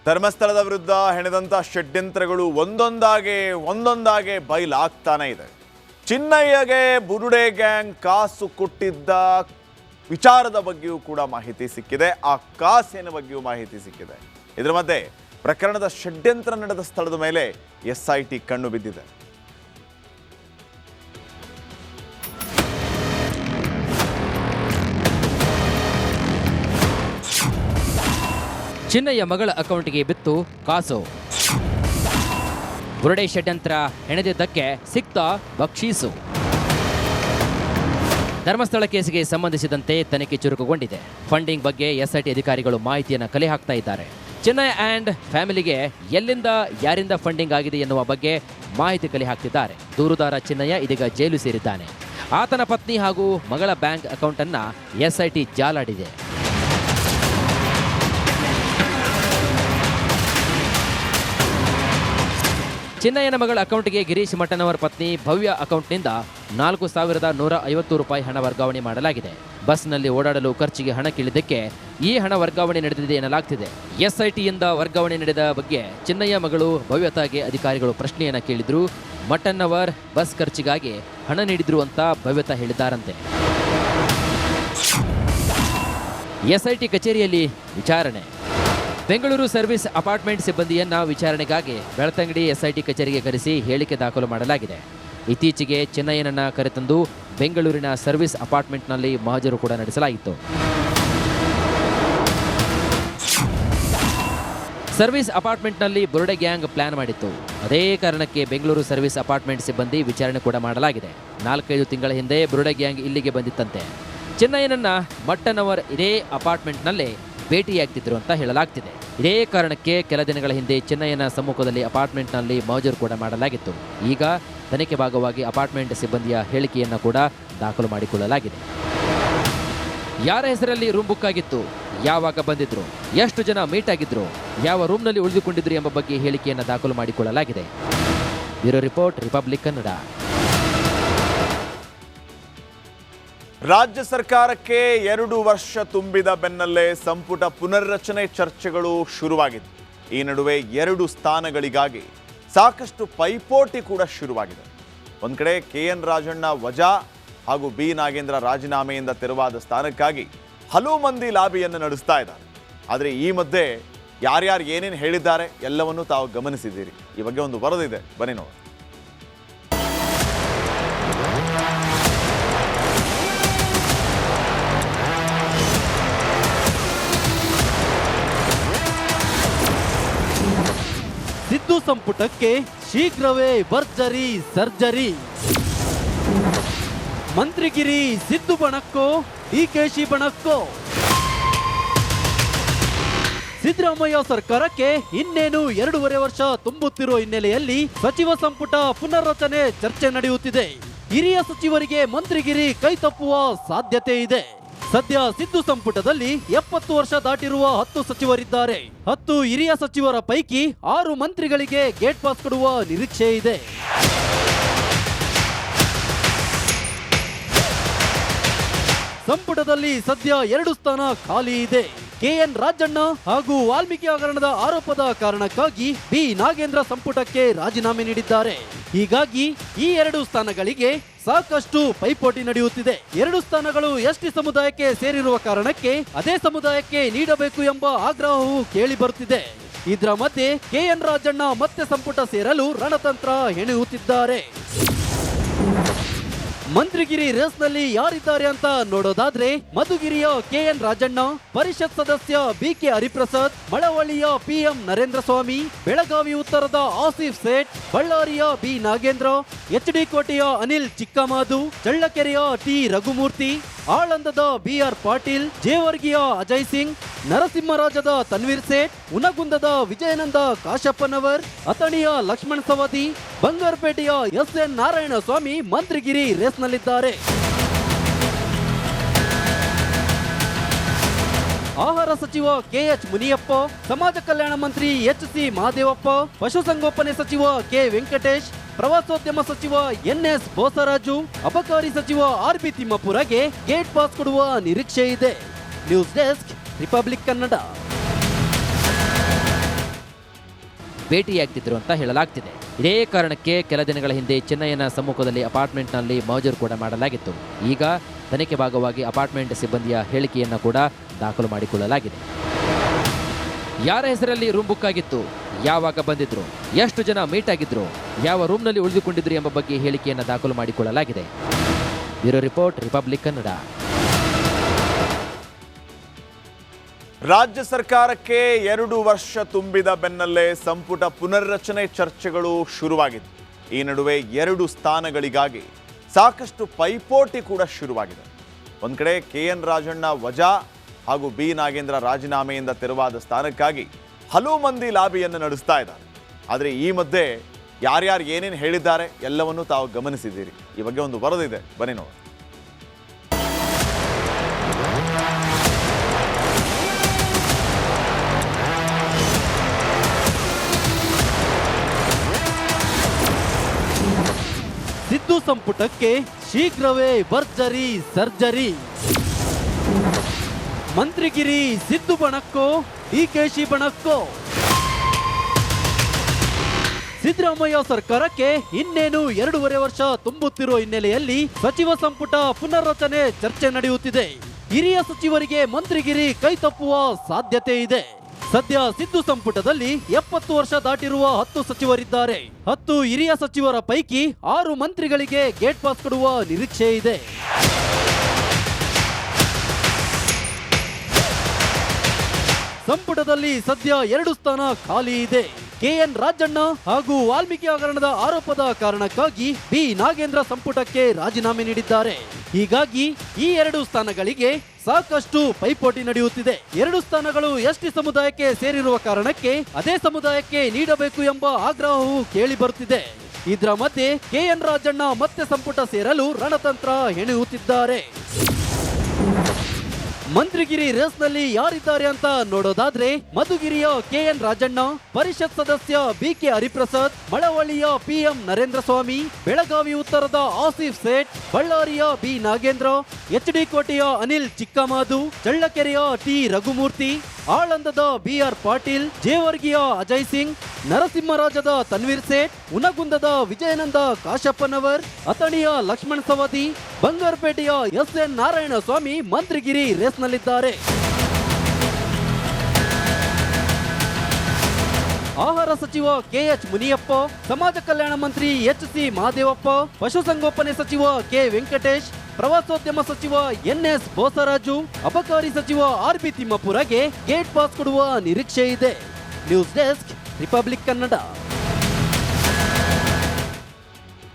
ಧರ್ಮಸ್ಥಳದ ವಿರುದ್ಧ ಹೆಣೆದಂತ ಷಡ್ಯಂತ್ರಗಳು ಒಂದೊಂದಾಗೆ ಬಯಲಾಗ್ತಾನೆ ಇದೆ. ಚಿನ್ನಯ್ಯಗೆ ಬುರುಡೆ ಗ್ಯಾಂಗ್ ಕಾಸು ಕೊಟ್ಟಿದ್ದ ವಿಚಾರದ ಬಗ್ಗೆಯೂ ಕೂಡ ಮಾಹಿತಿ ಸಿಕ್ಕಿದೆ. ಆ ಕಾಸಿನ ಬಗ್ಗೆಯೂ ಮಾಹಿತಿ ಸಿಕ್ಕಿದೆ. ಇದರ ಮಧ್ಯೆ ಪ್ರಕರಣದ ಷಡ್ಯಂತ್ರ ನಡೆದ ಸ್ಥಳದ ಮೇಲೆ ಎಸ್ಐಟಿ ಕಣ್ಣು ಬಿದ್ದಿದೆ. ಚಿನ್ನಯ್ಯ ಮಗಳ ಅಕೌಂಟ್ಗೆ ಬಿತ್ತು ಕಾಸು. ಬುರುಡೆ ಷಡ್ಯಂತ್ರ ಹೆಣೆದಿದ್ದಕ್ಕೆ ಸಿಕ್ತ ಬಕ್ಷೀಸು. ಧರ್ಮಸ್ಥಳ ಕೇಸಿಗೆ ಸಂಬಂಧಿಸಿದಂತೆ ತನಿಖೆ ಚುರುಕುಗೊಂಡಿದೆ. ಫಂಡಿಂಗ್ ಬಗ್ಗೆ ಎಸ್ಐಟಿ ಅಧಿಕಾರಿಗಳು ಮಾಹಿತಿಯನ್ನು ಕಲೆ ಹಾಕ್ತಾ ಇದ್ದಾರೆ. ಚಿನ್ನಯ್ಯ ಆ್ಯಂಡ್ ಫ್ಯಾಮಿಲಿಗೆ ಎಲ್ಲಿಂದ ಯಾರಿಂದ ಫಂಡಿಂಗ್ ಆಗಿದೆ ಎನ್ನುವ ಬಗ್ಗೆ ಮಾಹಿತಿ ಕಲೆ ಹಾಕ್ತಿದ್ದಾರೆ. ದೂರುದಾರ ಚಿನ್ನಯ್ಯ ಇದೀಗ ಜೈಲು ಸೇರಿದ್ದಾನೆ. ಆತನ ಪತ್ನಿ ಹಾಗೂ ಮಗಳ ಬ್ಯಾಂಕ್ ಅಕೌಂಟನ್ನು ಎಸ್ಐಟಿ ಜಾಲಾಡಿದೆ. ಚಿನ್ನಯ್ಯನ ಮಗಳ ಅಕೌಂಟ್ಗೆ ಗಿರೀಶ್ ಮಠನವರ ಪತ್ನಿ ಭವ್ಯ ಅಕೌಂಟ್ನಿಂದ 4,150 ರೂಪಾಯಿ ಹಣ ವರ್ಗಾವಣೆ ಮಾಡಲಾಗಿದೆ. ಬಸ್ನಲ್ಲಿ ಓಡಾಡಲು ಖರ್ಚಿಗೆ ಹಣ ಕೇಳಿದ್ದಕ್ಕೆ ಈ ಹಣ ವರ್ಗಾವಣೆ ನಡೆದಿದೆ ಎನ್ನಲಾಗ್ತಿದೆ. ಎಸ್ಐಟಿಯಿಂದ ವರ್ಗಾವಣೆ ನಡೆದ ಬಗ್ಗೆ ಚಿನ್ನಯ್ಯ ಮಗಳು ಭವ್ಯತಾಗೆ ಅಧಿಕಾರಿಗಳು ಪ್ರಶ್ನೆಯನ್ನ ಕೇಳಿದ್ರು. ಮಠನ್ನವರ್ ಬಸ್ ಖರ್ಚಿಗಾಗಿ ಹಣ ನೀಡಿದ್ರು ಅಂತ ಭವ್ಯತಾ ಹೇಳಿದ್ದಾರಂತೆ. ಎಸ್ಐಟಿ ಕಚೇರಿಯಲ್ಲಿ ವಿಚಾರಣೆ. ಬೆಂಗಳೂರು ಸರ್ವಿಸ್ ಅಪಾರ್ಟ್ಮೆಂಟ್ ಸಿಬ್ಬಂದಿಯನ್ನ ವಿಚಾರಣೆಗಾಗಿ ಬೆಳ್ತಂಗಡಿ ಎಸ್ಐಟಿ ಕಚೇರಿಗೆ ಕರೆಸಿ ಹೇಳಿಕೆ ದಾಖಲು ಮಾಡಲಾಗಿದೆ. ಇತ್ತೀಚೆಗೆ ಚಿನ್ನಯ್ಯನನ್ನ ಕರೆತಂದು ಬೆಂಗಳೂರಿನ ಸರ್ವಿಸ್ ಅಪಾರ್ಟ್ಮೆಂಟ್ನಲ್ಲಿ ಮಹಜರು ಕೂಡ ನಡೆಸಲಾಯಿತು. ಸರ್ವಿಸ್ ಅಪಾರ್ಟ್ಮೆಂಟ್ನಲ್ಲಿ ಬುರುಡೆ ಗ್ಯಾಂಗ್ ಪ್ಲಾನ್ ಮಾಡಿತ್ತು. ಅದೇ ಕಾರಣಕ್ಕೆ ಬೆಂಗಳೂರು ಸರ್ವಿಸ್ ಅಪಾರ್ಟ್ಮೆಂಟ್ ಸಿಬ್ಬಂದಿ ವಿಚಾರಣೆ ಕೂಡ ಮಾಡಲಾಗಿದೆ. 4-5 ತಿಂಗಳ ಹಿಂದೆ ಬುರುಡೆ ಗ್ಯಾಂಗ್ ಇಲ್ಲಿಗೆ ಬಂದಿತ್ತಂತೆ. ಚಿನ್ನಯ್ಯನನ್ನ ಮಟ್ಟನವರ್ ಇದೇ ಅಪಾರ್ಟ್ಮೆಂಟ್ನಲ್ಲೇ ಭೇಟಿಯಾಗ್ತಿದ್ರು ಅಂತ ಹೇಳಲಾಗ್ತಿದೆ. ಇದೇ ಕಾರಣಕ್ಕೆ ಕೆಲ ದಿನಗಳ ಹಿಂದೆ ಚಿನ್ನಯ್ಯನ ಸಮ್ಮುಖದಲ್ಲಿ ಅಪಾರ್ಟ್ಮೆಂಟ್ನಲ್ಲಿ ಮಹಜರು ಕೂಡ ಮಾಡಲಾಗಿತ್ತು. ಈಗ ತನಿಖೆ ಭಾಗವಾಗಿ ಅಪಾರ್ಟ್ಮೆಂಟ್ ಸಿಬ್ಬಂದಿಯ ಹೇಳಿಕೆಯನ್ನು ಕೂಡ ದಾಖಲು ಮಾಡಿಕೊಳ್ಳಲಾಗಿದೆ. ಯಾರ ಹೆಸರಲ್ಲಿ ರೂಮ್ ಬುಕ್ ಆಗಿತ್ತು, ಯಾವಾಗ ಬಂದಿದ್ರು, ಎಷ್ಟು ಜನ ಮೀಟ್ ಆಗಿದ್ರು, ಯಾವ ರೂಮ್ನಲ್ಲಿ ಉಳಿದುಕೊಂಡಿದ್ರು ಎಂಬ ಬಗ್ಗೆ ಹೇಳಿಕೆಯನ್ನು ದಾಖಲು ಮಾಡಿಕೊಳ್ಳಲಾಗಿದೆ. Bureau report, republic Kannada. ರಾಜ್ಯ ಸರ್ಕಾರಕ್ಕೆ 2 ವರ್ಷ ತುಂಬಿದ ಬೆನ್ನಲ್ಲೇ ಸಂಪುಟ ಪುನರ್ರಚನೆ ಚರ್ಚೆಗಳು ಶುರುವಾಗಿತ್ತು. ಈ ನಡುವೆ 2 ಸ್ಥಾನಗಳಿಗಾಗಿ ಸಾಕಷ್ಟು ಪೈಪೋಟಿ ಕೂಡ ಶುರುವಾಗಿದೆ. ಒಂದು ಕಡೆ KN ರಾಜಣ್ಣ ವಜಾ ಹಾಗೂ B ನಾಗೇಂದ್ರ ರಾಜೀನಾಮೆಯಿಂದ ತೆರವಾದ ಸ್ಥಾನಕ್ಕಾಗಿ ಹಲವು ಮಂದಿ ಲಾಬಿಯನ್ನು ನಡೆಸ್ತಾ ಇದ್ದಾರೆ. ಆದರೆ ಈ ಮಧ್ಯೆ ಯಾರ್ಯಾರು ಏನೇನು ಹೇಳಿದ್ದಾರೆ ಎಲ್ಲವನ್ನೂ ತಾವು ಗಮನಿಸಿದ್ದೀರಿ. ಈ ಬಗ್ಗೆ ಒಂದು ವರದಿದೆ, ಬನ್ನಿ ನೋಡಿ. ಸಿದ್ದು ಸಂಪುಟಕ್ಕೆ ಶೀಘ್ರವೇ ಭರ್ಜರಿ ಸರ್ಜರಿ. ಮಂತ್ರಿಗಿರಿ ಸಿದ್ದು ಬಣಕ್ಕೋ ಡಿಕೆಶಿ ಬಣಕ್ಕೋ? ಸಿದ್ದರಾಮಯ್ಯ ಸರ್ಕಾರಕ್ಕೆ ಇನ್ನೇನು 2.5 ವರ್ಷ ತುಂಬುತ್ತಿರುವ ಹಿನ್ನೆಲೆಯಲ್ಲಿ ಸಚಿವ ಸಂಪುಟ ಪುನರ್ರಚನೆ ಚರ್ಚೆ ನಡೆಯುತ್ತಿದೆ. ಹಿರಿಯ ಸಚಿವರಿಗೆ ಮಂತ್ರಿಗಿರಿ ಕೈತಪ್ಪುವ ಸಾಧ್ಯತೆ ಇದೆ. ಸದ್ಯ ಸಿದ್ದು ಸಂಪುಟದಲ್ಲಿ 70 ವರ್ಷ ದಾಟಿರುವ 10 ಸಚಿವರಿದ್ದಾರೆ. 10 ಹಿರಿಯ ಸಚಿವರ ಪೈಕಿ 6 ಮಂತ್ರಿಗಳಿಗೆ ಗೇಟ್ ಪಾಸ್ ಕೊಡುವ ನಿರೀಕ್ಷೆ ಇದೆ. ಸಂಪುಟದಲ್ಲಿ ಸದ್ಯ 2 ಸ್ಥಾನ ಖಾಲಿ ಇದೆ. KN ರಾಜಣ್ಣ ಹಾಗೂ ವಾಲ್ಮೀಕಿ ಹಗರಣದ ಆರೋಪದ ಕಾರಣಕ್ಕಾಗಿ B ನಾಗೇಂದ್ರ ಸಂಪುಟಕ್ಕೆ ರಾಜೀನಾಮೆ ನೀಡಿದ್ದಾರೆ. ಹೀಗಾಗಿ ಈ 2 ಸ್ಥಾನಗಳಿಗೆ ಸಾಕಷ್ಟು ಪೈಪೋಟಿ ನಡೆಯುತ್ತಿದೆ. 2 ಸ್ಥಾನಗಳು ಎಸ್ಟಿ ಸಮುದಾಯಕ್ಕೆ ಸೇರಿರುವ ಕಾರಣಕ್ಕೆ ಅದೇ ಸಮುದಾಯಕ್ಕೆ ನೀಡಬೇಕು ಎಂಬ ಆಗ್ರಹವು ಕೇಳಿ ಬರುತ್ತಿದೆ. ಇದರ ಮಧ್ಯೆ KN ರಾಜಣ್ಣ ಮತ್ತೆ ಸಂಪುಟ ಸೇರಲು ರಣತಂತ್ರ ಹೆಣೆಯುತ್ತಿದ್ದಾರೆ. ಮಂತ್ರಿಗಿರಿ ರೇಸ್ನಲ್ಲಿ ಯಾರಿದ್ದಾರೆ ಅಂತ ನೋಡೋದಾದ್ರೆ ಮಧುಗಿರಿಯ KN ರಾಜಣ್ಣ, ಪರಿಷತ್ ಸದಸ್ಯ BK ಹರಿಪ್ರಸಾದ್, ಮಳವಳ್ಳಿಯ PM ನರೇಂದ್ರ ಸ್ವಾಮಿ, ಬೆಳಗಾವಿ ಉತ್ತರದ ಆಸಿಫ್ ಸೇಠ್, ಬಳ್ಳಾರಿಯ B ನಾಗೇಂದ್ರ, HD ಕೋಟೆಯ ಅನಿಲ್ ಚಿಕ್ಕಮಾದು, ಚಳ್ಳಕೆರೆಯ T ರಘುಮೂರ್ತಿ, ಆಳಂದದ BR ಪಾಟೀಲ್, ಜೇವರ್ಗಿಯ ಅಜಯ್ ಸಿಂಗ್, ನರಸಿಂಹರಾಜದ ತನ್ವೀರ್ ಸೇಠ್, ಉನಗುಂದದ ವಿಜಯನಂದ ಕಾಶಪ್ಪನವರ್, ಅಥಣಿಯ ಲಕ್ಷ್ಮಣ್ ಸವದಿ, ಬಂಗಾರಪೇಟೆಯ SN ನಾರಾಯಣ ಸ್ವಾಮಿ ಮಂತ್ರಿಗಿರಿ ರೇಸ್ನಲ್ಲಿದ್ದಾರೆ. ಆಹಾರ ಸಚಿವ KH ಮುನಿಯಪ್ಪ, ಸಮಾಜ ಕಲ್ಯಾಣ ಮಂತ್ರಿ HC ಮಹದೇವಪ್ಪ, ಪಶುಸಂಗೋಪನೆ ಸಚಿವ K ವೆಂಕಟೇಶ್, ಪ್ರವಾಸೋದ್ಯಮ ಸಚಿವ NS ಬೋಸರಾಜು, ಅಬಕಾರಿ ಸಚಿವ RB ತಿಮ್ಮಪುರಗೆ ಗೇಟ್ ಪಾಸ್ ಕೊಡುವ ನಿರೀಕ್ಷೆ ಇದೆ. News desk, Republic Kannada. ಭೇಟಿಯಾಗ್ತಿದ್ರು ಅಂತ ಹೇಳಲಾಗ್ತಿದೆ. ಇದೇ ಕಾರಣಕ್ಕೆ ಕೆಲ ದಿನಗಳ ಹಿಂದೆ ಚೆನ್ನೈನ ಸಮ್ಮುಖದಲ್ಲಿ ಅಪಾರ್ಟ್ಮೆಂಟ್ನಲ್ಲಿ ಮೌಜೂರು ಕೂಡ ಮಾಡಲಾಗಿತ್ತು. ಈಗ ತನಿಖೆ ಭಾಗವಾಗಿ ಅಪಾರ್ಟ್ಮೆಂಟ್ ಸಿಬ್ಬಂದಿಯ ಹೇಳಿಕೆಯನ್ನು ಕೂಡ ದಾಖಲು ಮಾಡಿಕೊಳ್ಳಲಾಗಿದೆ. ಯಾರ ಹೆಸರಲ್ಲಿ ರೂಮ್ ಬುಕ್ ಆಗಿತ್ತು, ಯಾವಾಗ ಬಂದಿದ್ರು, ಎಷ್ಟು ಜನ ಮೀಟ್ ಆಗಿದ್ರು, ಯಾವ ರೂಮ್ನಲ್ಲಿ ಉಳಿದುಕೊಂಡಿದ್ರು ಎಂಬ ಬಗ್ಗೆ ಹೇಳಿಕೆಯನ್ನು ದಾಖಲು ಮಾಡಿಕೊಳ್ಳಲಾಗಿದೆ. Bureau report, republic Kannada. ರಾಜ್ಯ ಸರ್ಕಾರಕ್ಕೆ 2 ವರ್ಷ ತುಂಬಿದ ಬೆನ್ನಲ್ಲೇ ಸಂಪುಟ ಪುನರ್ರಚನೆ ಚರ್ಚೆಗಳು ಶುರುವಾಗಿತ್ತು. ಈ ನಡುವೆ 2 ಸ್ಥಾನಗಳಿಗಾಗಿ ಸಾಕಷ್ಟು ಪೈಪೋಟಿ ಕೂಡ ಶುರುವಾಗಿದೆ. ಒಂದು ಕಡೆ KN ರಾಜಣ್ಣ ವಜಾ ಹಾಗೂ ಬಿ ನಾಗೇಂದ್ರ ರಾಜೀನಾಮೆಯಿಂದ ತೆರವಾದ ಸ್ಥಾನಕ್ಕಾಗಿ ಹಲವು ಮಂದಿ ಲಾಬಿಯನ್ನು ನಡೆಸ್ತಾ ಇದ್ದಾರೆ. ಆದರೆ ಈ ಮಧ್ಯೆ ಯಾರ್ಯಾರು ಏನೇನು ಹೇಳಿದ್ದಾರೆ ಎಲ್ಲವನ್ನೂ ತಾವು ಗಮನಿಸಿದ್ದೀರಿ. ಈ ಬಗ್ಗೆ ಒಂದು ವರದಿದೆ, ಬನ್ನಿ ನೋಡಿ. ಸಿದ್ದು ಸಂಪುಟಕ್ಕೆ ಶೀಘ್ರವೇ ಭರ್ಜರಿ ಸರ್ಜರಿ. ಮಂತ್ರಿಗಿರಿ ಸಿದ್ದು ಬಣಕ್ಕೋ ಡಿಕೆಶಿ ಬಣಕ್ಕೋ? ಸಿದ್ದರಾಮಯ್ಯ ಸರ್ಕಾರಕ್ಕೆ ಇನ್ನೇನು 2.5 ವರ್ಷ ತುಂಬುತ್ತಿರುವ ಹಿನ್ನೆಲೆಯಲ್ಲಿ ಸಚಿವ ಸಂಪುಟ ಪುನರ್ರಚನೆ ಚರ್ಚೆ ನಡೆಯುತ್ತಿದೆ. ಹಿರಿಯ ಸಚಿವರಿಗೆ ಮಂತ್ರಿಗಿರಿ ಕೈತಪ್ಪುವ ಸಾಧ್ಯತೆ ಇದೆ. ಸದ್ಯ ಸಿದ್ದು ಸಂಪುಟದಲ್ಲಿ 70 ವರ್ಷ ದಾಟಿರುವ 10 ಸಚಿವರಿದ್ದಾರೆ. 10 ಹಿರಿಯ ಸಚಿವರ ಪೈಕಿ 6 ಮಂತ್ರಿಗಳಿಗೆ ಗೇಟ್ ಪಾಸ್ ಕೊಡುವ ನಿರೀಕ್ಷೆ ಇದೆ. ಸಂಪುಟದಲ್ಲಿ ಸದ್ಯ 2 ಸ್ಥಾನ ಖಾಲಿ ಇದೆ. KN ರಾಜಣ್ಣ ಹಾಗೂ ವಾಲ್ಮೀಕಿ ಹಗರಣದ ಆರೋಪದ ಕಾರಣಕ್ಕಾಗಿ ಬಿ ನಾಗೇಂದ್ರ ಸಂಪುಟಕ್ಕೆ ರಾಜೀನಾಮೆ ನೀಡಿದ್ದಾರೆ. ಹೀಗಾಗಿ ಈ 2 ಸ್ಥಾನಗಳಿಗೆ ಸಾಕಷ್ಟು ಪೈಪೋಟಿ ನಡೆಯುತ್ತಿದೆ. 2 ಸ್ಥಾನಗಳು ಎಸ್ಟಿ ಸಮುದಾಯಕ್ಕೆ ಸೇರಿರುವ ಕಾರಣಕ್ಕೆ ಅದೇ ಸಮುದಾಯಕ್ಕೆ ನೀಡಬೇಕು ಎಂಬ ಆಗ್ರಹವು ಕೇಳಿ ಬರುತ್ತಿದೆ. ಇದರ ಮಧ್ಯೆ KN ರಾಜಣ್ಣ ಮತ್ತೆ ಸಂಪುಟ ಸೇರಲು ರಣತಂತ್ರ ಹೆಣೆಯುತ್ತಿದ್ದಾರೆ. ಮಂತ್ರಿಗಿರಿ ರೇಸ್ನಲ್ಲಿ ಯಾರಿದ್ದಾರೆ ಅಂತ ನೋಡೋದಾದ್ರೆ ಮಧುಗಿರಿಯ KN ರಾಜಣ್ಣ, ಪರಿಷತ್ ಸದಸ್ಯ BK ಹರಿಪ್ರಸಾದ್, ಮಳವಳ್ಳಿಯ PM ನರೇಂದ್ರ ಸ್ವಾಮಿ, ಬೆಳಗಾವಿ ಉತ್ತರದ ಆಸಿಫ್ ಸೇಠ್, ಬಳ್ಳಾರಿಯ ಬಿ ನಾಗೇಂದ್ರ, HD ಕೋಟೆಯ ಅನಿಲ್ ಚಿಕ್ಕಮಾದು, ಚಳ್ಳಕೆರೆಯ ಟಿ ರಘುಮೂರ್ತಿ, ಆಳಂದದ BR ಪಾಟೀಲ್, ಜೇವರ್ಗಿಯ ಅಜಯ್ ಸಿಂಗ್, ನರಸಿಂಹರಾಜದ ತನ್ವೀರ್ ಸೇಠ್, ಉನಗುಂದದ ವಿಜಯನಂದ ಕಾಶಪ್ಪನವರ್, ಅಥಣಿಯ ಲಕ್ಷ್ಮಣ್ ಸವದಿ, ಬಂಗಾರಪೇಟೆಯ SN ನಾರಾಯಣ ಸ್ವಾಮಿ ಮಂತ್ರಿಗಿರಿ ರೇಸ್ನಲ್ಲಿದ್ದಾರೆ. ಆಹಾರ ಸಚಿವ KH ಮುನಿಯಪ್ಪ, ಸಮಾಜ ಕಲ್ಯಾಣ ಮಂತ್ರಿ HC ಮಹದೇವಪ್ಪ, ಪಶುಸಂಗೋಪನೆ ಸಚಿವ K ವೆಂಕಟೇಶ್, ಪ್ರವಾಸೋದ್ಯಮ ಸಚಿವ NS ಬೋಸರಾಜು, ಅಬಕಾರಿ ಸಚಿವ RB ತಿಮ್ಮಾಪುರಗೆ ಗೇಟ್ ಪಾಸ್ ಕೊಡುವ ನಿರೀಕ್ಷೆ ಇದೆ. News desk, Republic Kannada.